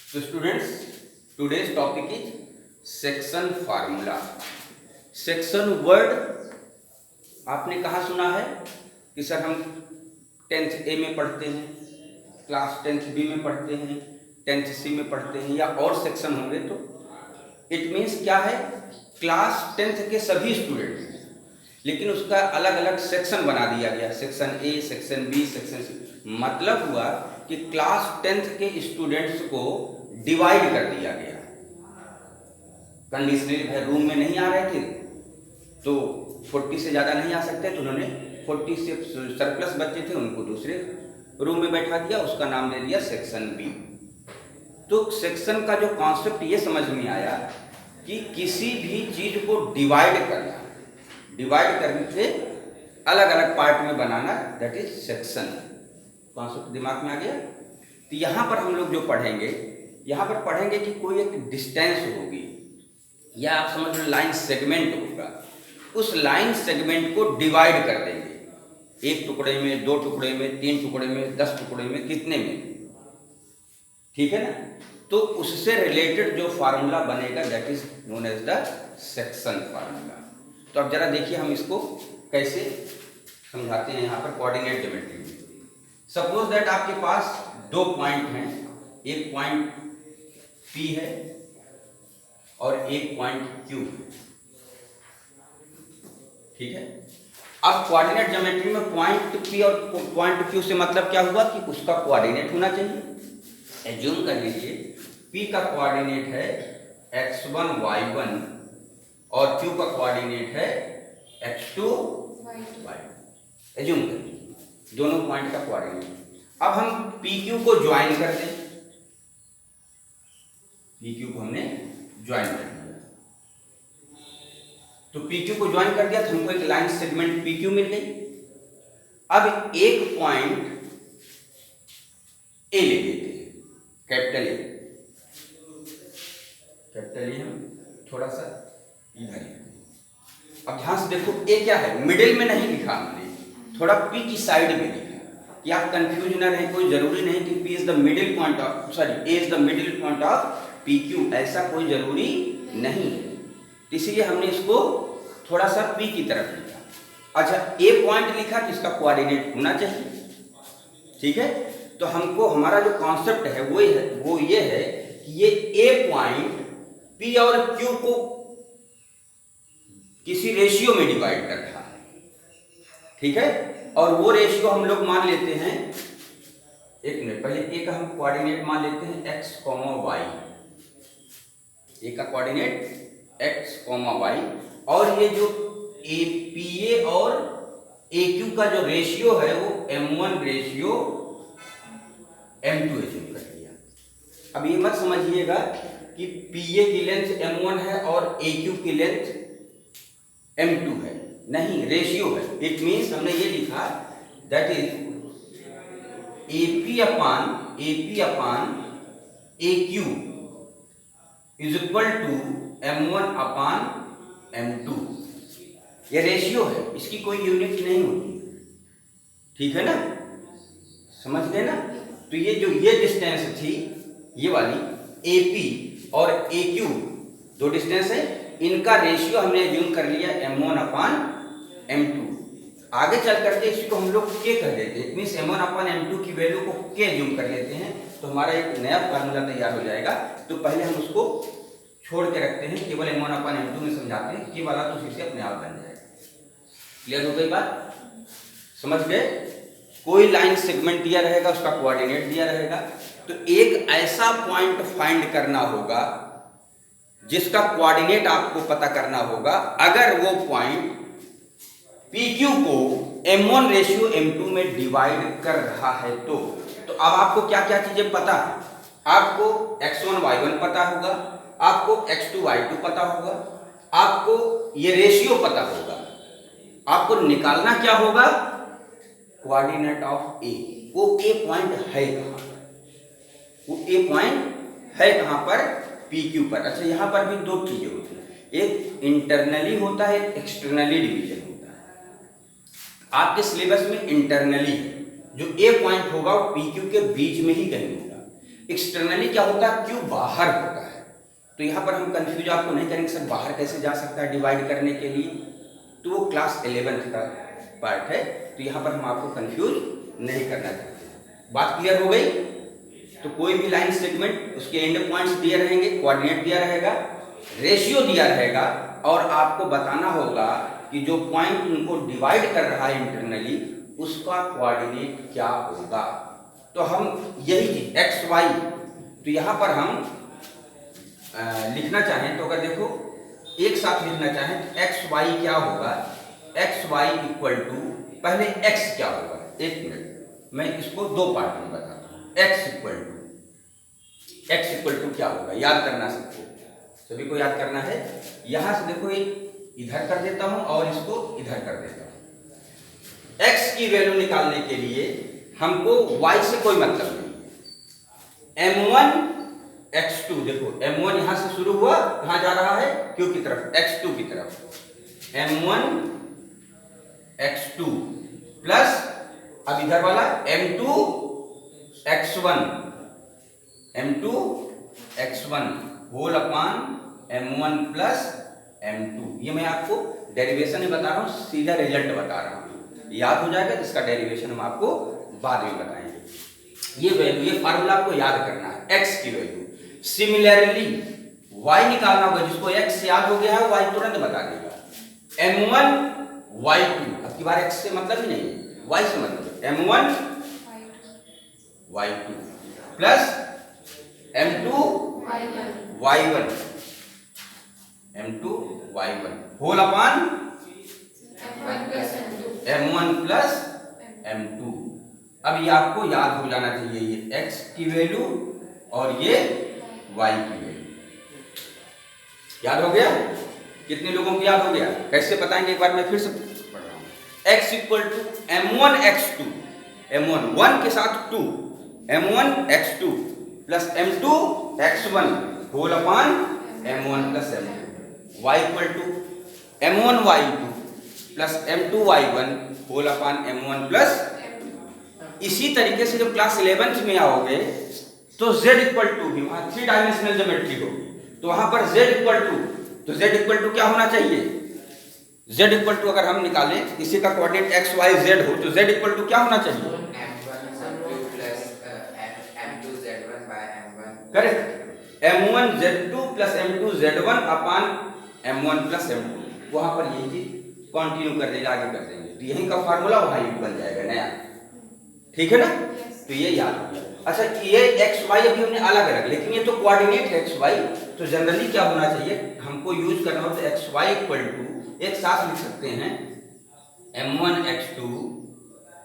So students, today's topic is section formula. Section word आपने कहाँ सुना है कि सर हम 10th ए में पढ़ते हैं, क्लास 10th बी में पढ़ते हैं, 10th सी में पढ़ते हैं या और सेक्शन होंगे। तो इट मीन्स क्या है, क्लास 10th के सभी स्टूडेंट, लेकिन उसका अलग अलग सेक्शन बना दिया गया, section A, section B, section C. मतलब हुआ कि क्लास 10th के स्टूडेंट्स को डिवाइड कर दिया गया। कंडीशनली रूम में नहीं आ रहे थे तो 40 से ज़्यादा नहीं आ सकते, तो उन्होंने 40 से सरप्लस बच्चे थे उनको दूसरे रूम में बैठा दिया, उसका नाम दे दिया सेक्शन बी। तो सेक्शन का जो कॉन्सेप्ट ये समझ में आया कि किसी भी चीज़ को डिवाइड करना, डिवाइड करके अलग अलग पार्ट में बनाना, दैट इज सेक्शन। कॉन्सेप्ट दिमाग में आ गया। तो यहाँ पर हम लोग जो पढ़ेंगे, यहाँ पर पढ़ेंगे कि कोई एक डिस्टेंस होगी या आप समझ लो लाइन सेगमेंट होगा, उस लाइन सेगमेंट को डिवाइड कर देंगे, एक टुकड़े में, दो टुकड़े में, 3 टुकड़े में, 10 टुकड़े में, कितने में, ठीक है ना। तो उससे रिलेटेड जो फार्मूला बनेगा that is known as the section formula. तो अब जरा देखिए हम इसको कैसे समझाते हैं। यहाँ पर कोऑर्डिनेट ज्योमेट्री में सपोज दैट आपके पास 2 पॉइंट हैं, एक पॉइंट P है और एक पॉइंट Q है, ठीक है। अब कोऑर्डिनेट ज्योमेट्री में पॉइंट P और पॉइंट Q से मतलब क्या हुआ कि उसका कोऑर्डिनेट होना चाहिए। एज्यूम कर लीजिए P का कोऑर्डिनेट है x1 y1 और Q का कोऑर्डिनेट है x2 y2। एज्यूम कर लीजिए दोनों पॉइंट का कोऑर्डिनेट। अब हम PQ को ज्वाइन कर दें, PQ को हमने ज्वाइन कर दिया, तो PQ को ज्वाइन कर दिया तो हमको एक लाइन सेगमेंट PQ मिल गई। अब एक पॉइंट A ले लेते हैं, कैपिटल A, कैपिटल A हम थोड़ा सा इधर। अब ध्यान से देखो A क्या है, मिडिल में नहीं लिखा हमने, थोड़ा P की साइड में लिखा कि आप कंफ्यूज ना रहे। कोई जरूरी नहीं कि P is the middle point of, sorry A is the middle point of PQ, ऐसा कोई जरूरी नहीं है। इसलिए हमने इसको थोड़ा सा P की तरफ लिखा। अच्छा, A पॉइंट लिखा तो इसका कोऑर्डिनेट होना चाहिए, ठीक है। तो हमको हमारा जो कॉन्सेप्ट है वो ये है कि ये A पॉइंट P और Q को किसी रेशियो में डिवाइड कर रहा है, ठीक है। और वो रेशियो हम लोग मान लेते हैं, एक मिनट पहले A का हम कोऑर्डिनेट मान लेते हैं x, y। A का कोऑर्डिनेट x, y, और ये जो PA और AQ का जो रेशियो है वो M1 रेशियो M2 एज्यूम कर लिया। अब ये मत समझिएगा कि PA की लेंथ M1 है और AQ की लेंथ M2 है, नहीं, रेशियो है। इट मीन्स हमने ये लिखा that is AP upon AQ is equal to M1 upon M2। ये रेशियो है, इसकी कोई यूनिट नहीं होती, ठीक है ना, समझ गए ना। तो ये डिस्टेंस थी, ये वाली AP और AQ दो डिस्टेंस है, इनका रेशियो हमने एज्यूम कर लिया M1 अपान M2। आगे चल करके इसको हम लोग K कर देते हैं, मीन्स M1 अपान M2 की वैल्यू को K एज्यूम कर लेते हैं, तो हमारा एक नया फार्मूला तैयार हो जाएगा। तो पहले हम उसको छोड़ के रखते हैं, केवल M1 अपान M2 में समझाते हैं, K वाला तो उसी से अपने आप बन जाएगा। क्लियर हो गई बात, समझ गए। कोई लाइन सेगमेंट दिया रहेगा, उसका कोऑर्डिनेट दिया रहेगा, तो एक ऐसा पॉइंट फाइंड करना होगा जिसका कोऑर्डिनेट आपको पता करना होगा। अगर वो पॉइंट PQ को M1 रेशियो M2 में डिवाइड कर रहा है तो अब आपको क्या क्या चीजें पता है, आपको x1 y1 पता होगा, आपको x2 y2 पता होगा, आपको ये रेशियो पता होगा। आपको निकालना क्या होगा, कोऑर्डिनेट ऑफ A। वो A पॉइंट है कहां, वो A पॉइंट है कहां पर, PQ पर। अच्छा, यहां पर भी दो चीजें होती हैं, एक इंटरनली होता है, एक एक्सटर्नली डिवीजन होता है। आपके सिलेबस में इंटरनली जो A पॉइंट होगा वो PQ के बीच में ही कहीं होगा, एक्सटर्नली क्या होता है, क्यू बाहर होता है। तो यहाँ पर हम कंफ्यूज आपको नहीं करेंगे सर बाहर कैसे जा सकता है डिवाइड करने के लिए, तो वो क्लास 11th का पार्ट है, तो यहाँ पर हम आपको कंफ्यूज नहीं करना चाहते। बात क्लियर हो गई। तो कोई भी लाइन सेगमेंट उसके एंड पॉइंट्स दिए रहेंगे, कोऑर्डिनेट दिया रहेगा, रेशियो दिया रहेगा, और आपको बताना होगा कि जो पॉइंट उनको डिवाइड कर रहा है इंटरनली उसका कोऑर्डिनेट क्या होगा। तो हम यही चीज एक्स वाई, तो यहाँ पर हम लिखना चाहें तो अगर देखो एक साथ लिखना चाहें तो एक्स वाई क्या होगा, एक्स वाई इक्वल टू, पहले एक्स क्या होगा, एक मिनट मैं इसको दो पार्ट में बताता हूँ। एक्स इक्वल टू क्या होगा, याद करना सबको, सभी को याद करना है। यहां से देखो एक इधर कर देता हूं और इसको इधर कर देता हूं। एक्स की वैल्यू निकालने के लिए हमको वाई से कोई मतलब नहीं। m1 x2, देखो m1 यहां से शुरू हुआ, कहां जा रहा है, क्यू की तरफ, x2 की तरफ। m1 x2 प्लस अब इधर वाला m2 x1 whole upon m1 plus m2। ये मैं आपको डेरिवेशन में बता रहा हूँ, सीधा रिजल्ट बता रहा हूँ, याद हो जाएगा। जिसका डेरिवेशन हम आपको बाद में बताएंगे। ये वैल्यू, ये फार्मूला आपको याद करना है, x की वैल्यू। सिमिलरली y निकालना होगा, जिसको x याद हो गया है y तुरंत बता देगा। m1 y2, अब की बार x से मतलब ही नहीं है, y से मतलब है। m1 y2 plus m2 y1 whole upon m1 plus m2। अब ये आपको याद हो जाना चाहिए, ये x की वैल्यू और ये y की वैल्यू। याद हो गया? कितने लोगों को याद हो गया? कैसे बताएंगे एक बार मैं फिर से पढ़ रहा हूं। x equal to m1 x2, m1 1 के साथ 2, m1 x2 plus m2 x1 whole upon m1 plus m2। y equal to m1 y2 plus m2 y1 whole upon m1 plus. इसी तरीके से जब क्लास 11th में आओगे तो z इक्वल टू भी, वहां 3 डायमेंशनल ज्योमेट्री होगी, तो वहां पर z इक्वल टू, तो z इक्वल टू क्या होना चाहिए, z इक्वल टू अगर हम निकालें इसी का कोऑर्डिनेट x y z हो तो z इक्वल टू क्या होना चाहिए, correct, m1 z2 plus m2 z1 अपान m1 प्लस m2। वहां पर यही चीज कंटिन्यू कर देंगे, आगे कर देंगे, तो यही का फार्मूला वहां बन जाएगा नया, ठीक है ना। तो ये याद हो गया। अच्छा ये एक्स वाई अभी हमने अलग अलग, लेकिन ये तो कोऑर्डिनेट है एक्स वाई, तो जनरली क्या होना चाहिए हमको यूज करना हो तो एक्स वाई इक्वल टू एक साथ लिख सकते हैं m1 x2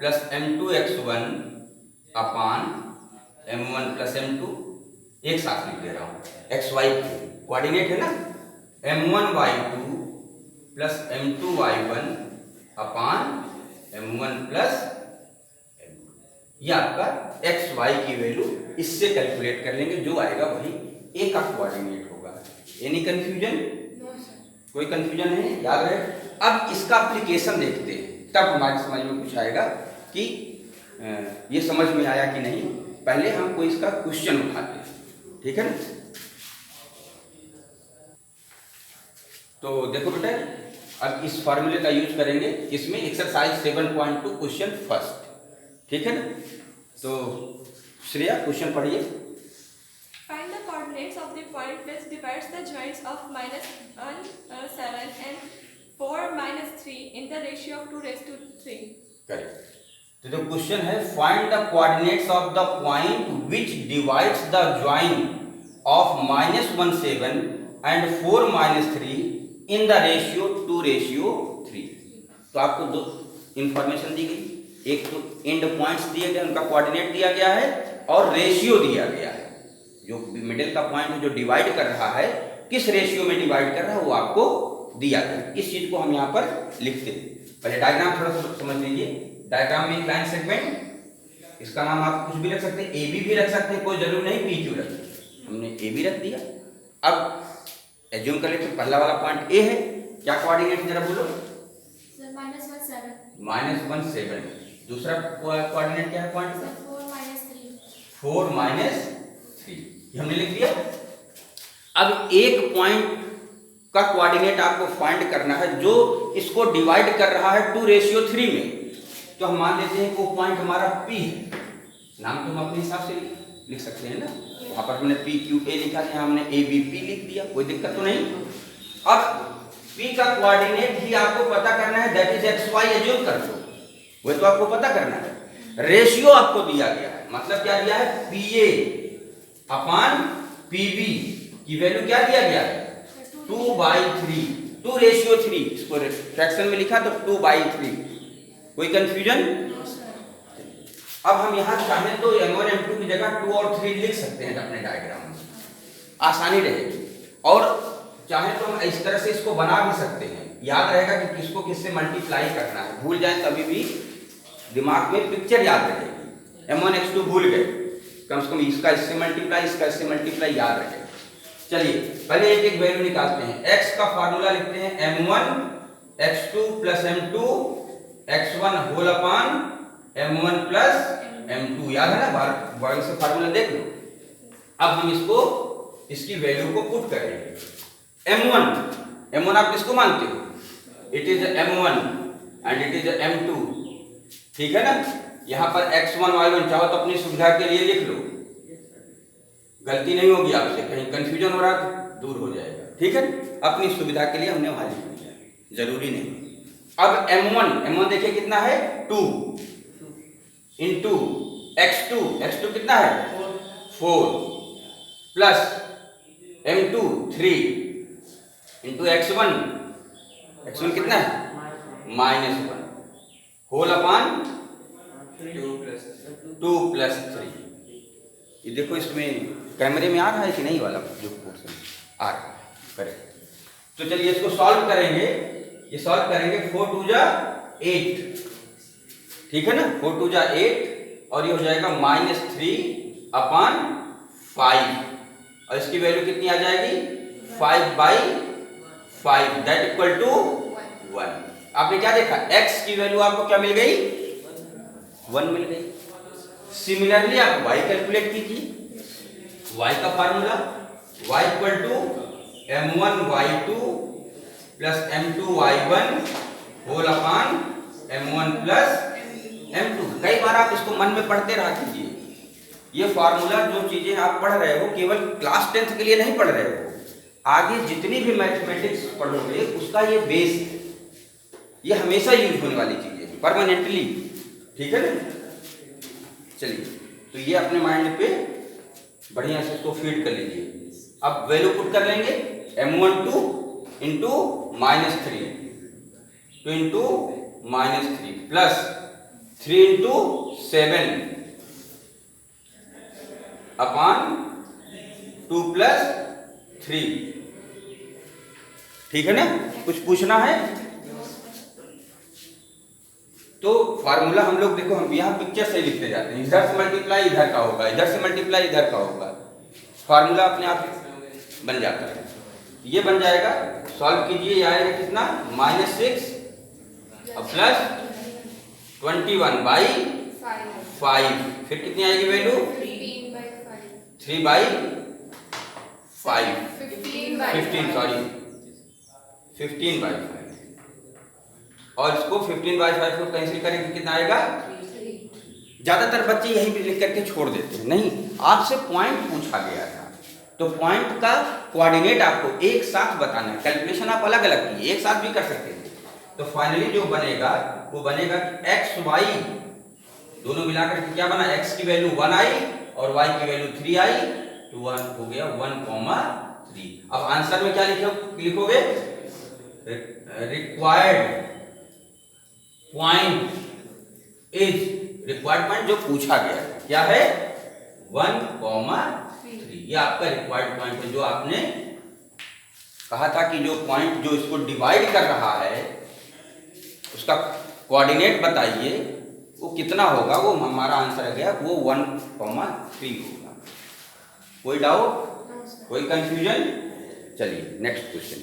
plus m2 x1 अपान m1 प्लस m2। एक साथ लिख दे रहा हूं, एक्स वाई कोऑर्डिनेट है ना, m1 y2 plus m2 y1 अपान m1 प्लस। ये आपका एक्स वाई की वैल्यू इससे कैलकुलेट कर लेंगे, जो आएगा वही ए का कोऑर्डिनेट होगा। Any confusion? कोई कंफ्यूजन है, याद रहे। अब इसका एप्लीकेशन देखते हैं, तब हमारी समझ में कुछ आएगा कि ये समझ में आया कि नहीं। पहले हम कोई इसका क्वेश्चन उठाते हैं, ठीक है ना। तो देखो बेटा, अब इस फॉर्मूले का यूज करेंगे इसमें एक्सरसाइज 7.2 क्वेश्चन फर्स्ट, ठीक है ना। तो श्रेया क्वेश्चन पढ़िए। Find the coordinates of the point which divides the joints of -1, 7 and 4, -3 in the ratio of 2:3. Correct. तो जो क्वेश्चन है, find the coordinates of the point which divides the joint of -1 7 and 4 -3 in the ratio 2:3। तो आपको दो information दी गई, एक तो and points दिए गए, उनका कोऑर्डिनेट दिया गया है, और रेशियो दिया गया है। जो मिडिल का पॉइंट जो डिवाइड कर रहा है, किस रेशियो में डिवाइड कर रहा है वो आपको दिया गया। इस चीज को हम यहाँ पर लिखते हैं। पहले डायग्राम थोड़ा सा समझ लीजिए। डायग्राम में एक लाइन सेगमेंट, इसका नाम आप कुछ भी रख सकते हैं, ए बी भी रख सकते हैं, कोई जरूरी नहीं पी क्यू रख सकते। हमने ए बी रख दिया। अब एज्यूम कर लेते, पहला वाला पॉइंट ए है, क्या कोऑर्डिनेट जरा बोलो, -1 7। दूसरा कोऑर्डिनेट क्या है पॉइंट का, 4 -3। 3, ये हमने लिख दिया। अब एक पॉइंट का कोऑर्डिनेट आपको फाइंड करना है जो इसको डिवाइड कर रहा है 2:3 में। तो हम मान लेते हैं वो पॉइंट हमारा P है, नाम तो हम अपने हिसाब से लिख सकते हैं ना, वहां पर हमने PQA लिखा था, हमने ABP लिख दिया, कोई दिक्कत तो नहीं। अब P का कोऑर्डिनेट ही आपको पता करना है, दैट इज XY एज्यूम कर लो, वो तो आपको पता करना है। रेशियो आपको दिया गया है, मतलब क्या दिया है, PA अपान PB की वैल्यू क्या दिया गया है, 2/3, 2:3, इसको फ्रैक्शन में लिखा तो 2/3। कोई कंफ्यूजन? अब हम यहाँ चाहें तो M1 M2 की जगह 2 और 3 लिख सकते हैं अपने डायग्राम में, आसानी रहेगी। और चाहे तो हम इस तरह से इसको बना भी सकते हैं, याद रहेगा कि किसको किससे मल्टीप्लाई करना है, भूल जाए तभी भी दिमाग में पिक्चर याद रहेगी। M1 X2 भूल गए, कम से कम इसका इससे मल्टीप्लाई, इसका इससे मल्टीप्लाई याद रखेगा। चलिए पहले एक एक वैल्यू निकालते हैं। x का फार्मूला लिखते हैं M1 X2 plus M2 X1 whole upon M1 plus M2, याद है ना, बार से फार्मूला देख लो। अब हम इसको, इसकी वैल्यू को पुट करेंगे। M1 आप किसको मानते हो, it is M1 and it is M2, ठीक है ना। यहां पर X1 Y1 चाहो तो अपनी सुविधा के लिए लिख लो, गलती नहीं होगी आपसे, कहीं कंफ्यूजन हो रहा तो दूर हो जाएगा, ठीक है। अपनी सुविधा के लिए हमने वहां लिख दिया, जरूरी नहीं। अब M1 देखिए कितना है, 2 इंटू X2 कितना है, 4 प्लस M2 3 इंटू X1 कितना है, -1 होल अपान 2 प्लस 3। ये देखो इसमें कैमरे में आ रहा है कि नहीं वाला जो पोर्शन आ रहा है, करेक्ट। तो चलिए इसको सॉल्व करेंगे, ये सॉल्व करेंगे 4 2 जा 8, ठीक है ना, 4 2 जा 8 और ये हो जाएगा -3 अपान 5 और इसकी वैल्यू कितनी आ जाएगी, 5/5 दैट इक्वल टू 1। आपने क्या देखा, x की वैल्यू आपको क्या मिल गई, 1 मिल गई। सिमिलरली आप y कैलकुलेट कीजिए, y का formula y equal to M1 Y2 plus M2 Y1 whole upon M1 plus M2। कई बार आप इसको मन में पढ़ते रहा कीजिए, ये फार्मूला जो चीजें आप पढ़ रहे हो केवल क्लास 10th के लिए नहीं पढ़ रहे हो, आगे जितनी भी मैथमेटिक्स पढ़ोगे उसका ये बेस है, ये हमेशा यूज होने वाली चीज है, परमानेंटली, ठीक है ना। चलिए तो ये अपने माइंड पे बढ़िया से इसको फीड कर लीजिए। अब वैल्यू पुट कर लेंगे, M12 into -3 2 into -3 plus 3 into 7 अपान 2 प्लस 3, ठीक है ना। कुछ पूछना है तो फार्मूला हम लोग देखो, हम यहाँ पिक्चर से लिखते जाते हैं, इधर से मल्टीप्लाई इधर का होगा, इधर से मल्टीप्लाई इधर का होगा, फार्मूला अपने आप बन जाता है। ये बन जाएगा, सॉल्व कीजिए, ये आएगा कितना, -6 प्लस 21/5, फिर कितनी आएगी वैल्यू, 3/5 15/5 और इसको 15/5 को कैंसिल करेंगे कितना आएगा। ज्यादातर बच्चे यही भी लिख करके छोड़ देते हैं, नहीं, आपसे पॉइंट पूछा गया था तो पॉइंट का कोऑर्डिनेट आपको एक साथ बताना है, कैलकुलेशन आप अलग अलग कीजिए, एक साथ भी कर सकते हैं। तो फाइनली जो बनेगा वो बनेगा कि x y दोनों मिलाकर के क्या बना, x की वैल्यू 1 आई और y की वैल्यू 3 आई, तो 1 हो गया 1,3। अब आंसर में क्या लिखोगे, required point is, required point जो पूछा गया है क्या है, 1,3। ये आपका रिक्वायर्ड पॉइंट है, जो आपने कहा था कि जो पॉइंट जो इसको डिवाइड कर रहा है उसका कोऑर्डिनेट बताइए वो कितना होगा, वो हमारा आंसर आ गया, वो 1,3 होगा। कोई डाउट, कोई कंफ्यूजन? चलिए नेक्स्ट क्वेश्चन।